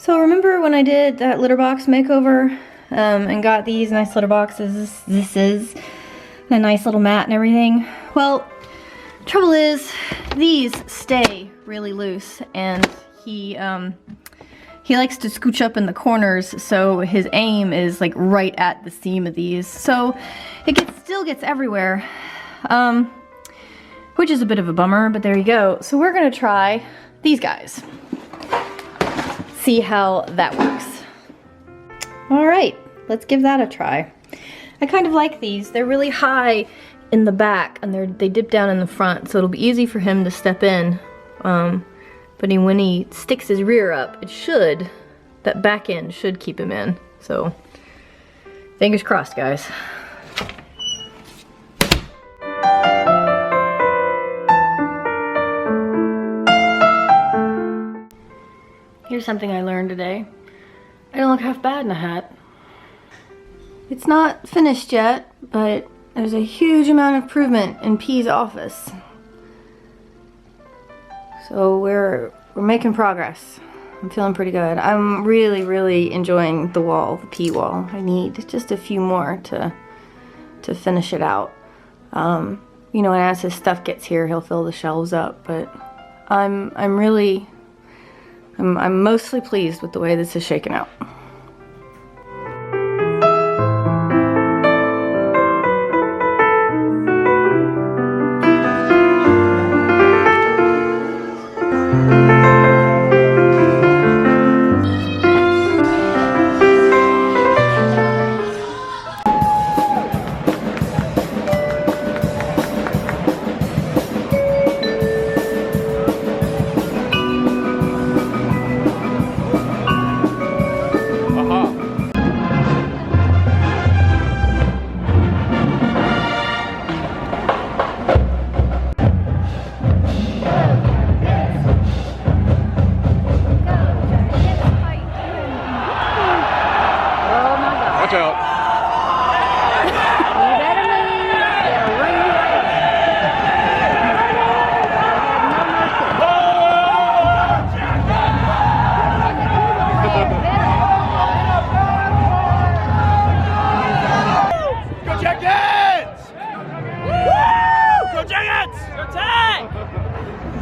So remember when I did that litter box makeover and got these nice litter boxes? This is a nice little mat and everything. Well, trouble is these stay really loose, and he likes to scooch up in the corners, so his aim is like right at the seam of these. So it still gets everywhere, which is a bit of a bummer, but there you go. So we're gonna try these guys. See how that works. All right, let's give that a try. I kind of like these. They're really high in the back and they dip down in the front, so it'll be easy for him to step in. But when he sticks his rear up, that back end should keep him in. So fingers crossed, guys. Here's something I learned today. I don't look half bad in a hat. It's not finished yet, but there's a huge amount of improvement in P's office. So we're making progress. I'm feeling pretty good. I'm really enjoying the wall, the P wall. I need just a few more to finish it out. You know, and as his stuff gets here, he'll fill the shelves up, but I'm mostly pleased with the way this is shaken out.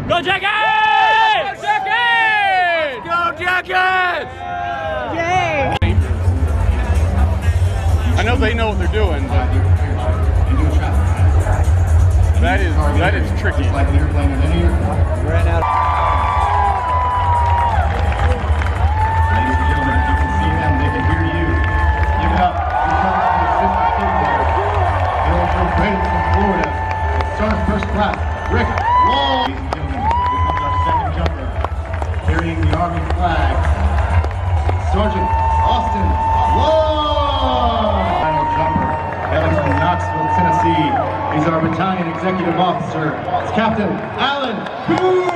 Go Jackets! Go Jackets! Go Jackets! Yay! I know they know what they're doing, but that is tricky. Ran out. Ladies and gentlemen, if you can see them, they can hear you. Give it up. Bill from Bradenton, Florida. Sergeant First Class Rick Long. Ladies and gentlemen, here comes our second jumper, carrying the Army flag. Sergeant Austin Long. Final jumper, hailing from Knoxville, Tennessee. He's our battalion executive officer. It's Captain Alan Booth.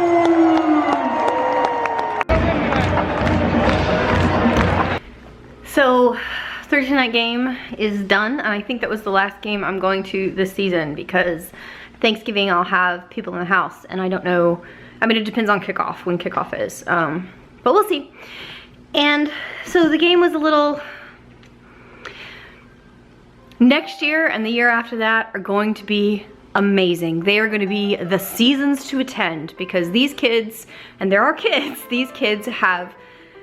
So Thursday night game is done, and I think that was the last game I'm going to this season because Thanksgiving I'll have people in the house, and I don't know, I mean it depends on kickoff, when kickoff is, but we'll see. And so the game was a little, next year and the year after that are going to be amazing. They are going to be the seasons to attend because these kids, and there are kids, these kids have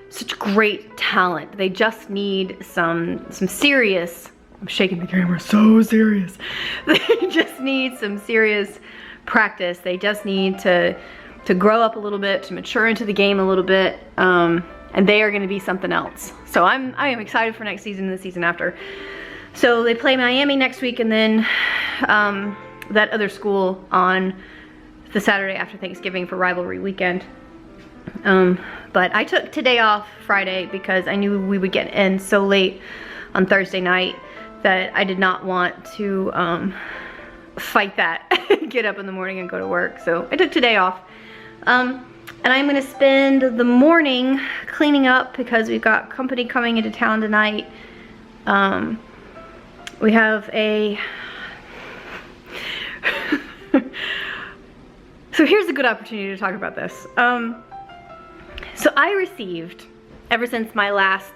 such great talent. They just need some serious, I'm shaking the camera, so serious. They just need some serious practice. They just need to grow up a little bit, to mature into the game a little bit, and they are gonna be something else. So I am excited for next season and the season after. So they play Miami next week, and then that other school on the Saturday after Thanksgiving for rivalry weekend. But I took today off, Friday, because I knew we would get in so late on Thursday night that I did not want to fight that, get up in the morning and go to work. So I took today off. And I'm gonna spend the morning cleaning up because we've got company coming into town tonight. We have a... So here's a good opportunity to talk about this. So I received ever since my last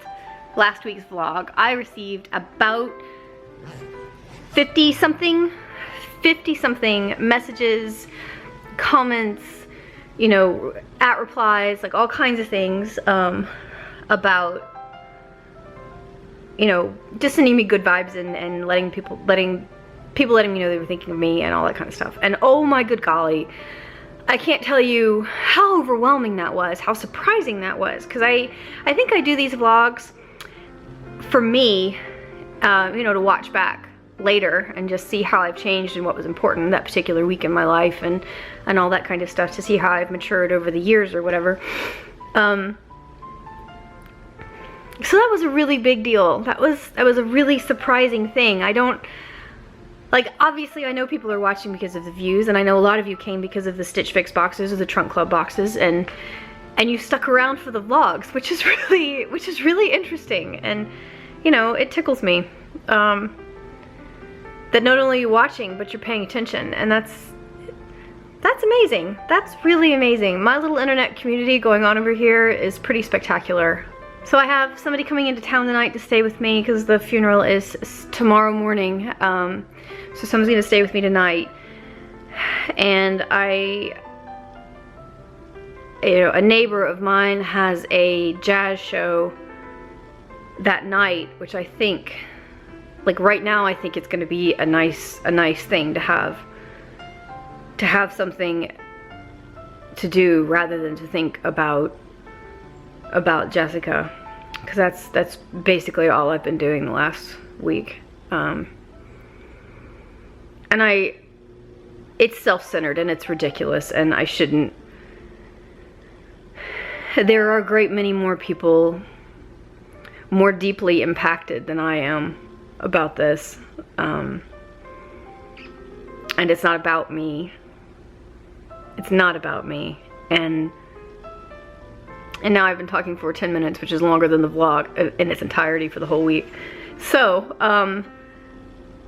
week's vlog, I received about 50 something messages, comments, you know, at replies, like all kinds of things about, you know, just sending me good vibes and letting people letting me know they were thinking of me and all that kind of stuff. And oh my good golly, I can't tell you how overwhelming that was, how surprising that was, because I think I do these vlogs for me, you know, to watch back later and just see how I've changed and what was important that particular week in my life and all that kind of stuff, to see how I've matured over the years or whatever. So that was a really big deal. That was a really surprising thing. I don't, like, obviously I know people are watching because of the views, and I know a lot of you came because of the Stitch Fix boxes or the Trunk Club boxes, and you stuck around for the vlogs, which is really interesting, and you know, it tickles me that not only are you watching, but you're paying attention, and that's amazing. That's really amazing. My little internet community going on over here is pretty spectacular. So I have somebody coming into town tonight to stay with me because the funeral is tomorrow morning. So someone's gonna stay with me tonight. And you know, a neighbor of mine has a jazz show that night, which I think, like right now, I think it's gonna be a nice thing to have something to do rather than to think about Jessica, because that's basically all I've been doing the last week. And it's self-centered and it's ridiculous, and I shouldn't. There are a great many more people more deeply impacted than I am about this, and it's not about me. It's not about me. And now I've been talking for 10 minutes, which is longer than the vlog in its entirety for the whole week. So,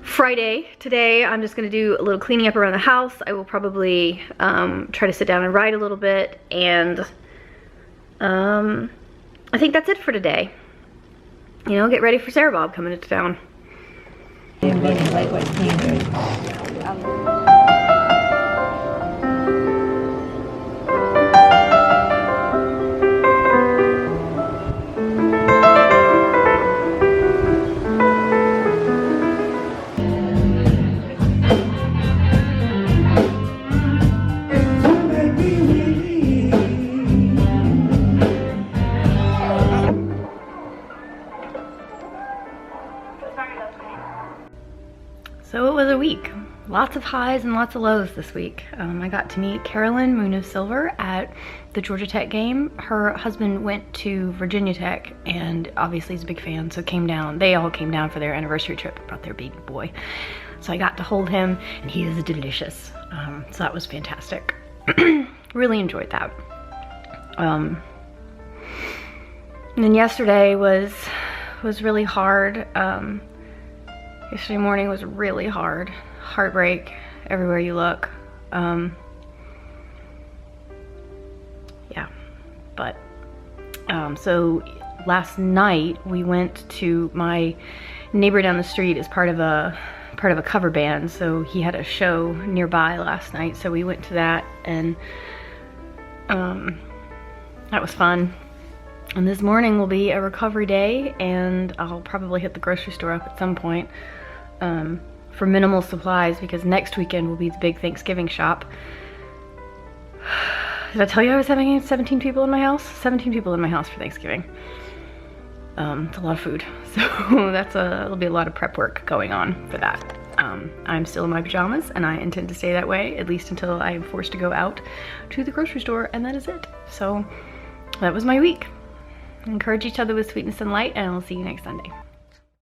Friday, today, I'm just gonna do a little cleaning up around the house. I will probably try to sit down and write a little bit, and I think that's it for today. You know, get ready for Sarah Bob coming into town. So it was a week. Lots of highs and lots of lows this week. I got to meet Carolyn, Moon of Silver, at the Georgia Tech game. Her husband went to Virginia Tech and obviously he's a big fan, so came down. They all came down for their anniversary trip, brought their baby boy. So I got to hold him, and he is delicious. So that was fantastic. Really enjoyed that. And then yesterday was really hard. Yesterday morning was really hard. Heartbreak everywhere you look. Yeah, but so last night we went to my neighbor down the street as part of a cover band. So he had a show nearby last night, so we went to that, and that was fun. And this morning will be a recovery day, and I'll probably hit the grocery store up at some point for minimal supplies, because next weekend will be the big Thanksgiving shop. Did I tell you I was having 17 people in my house? 17 people in my house for Thanksgiving. It's a lot of food, so it'll be a lot of prep work going on for that. I'm still in my pajamas, and I intend to stay that way at least until I am forced to go out to the grocery store, and that is it. So that was my week. Encourage each other with sweetness and light, and I'll see you next Sunday.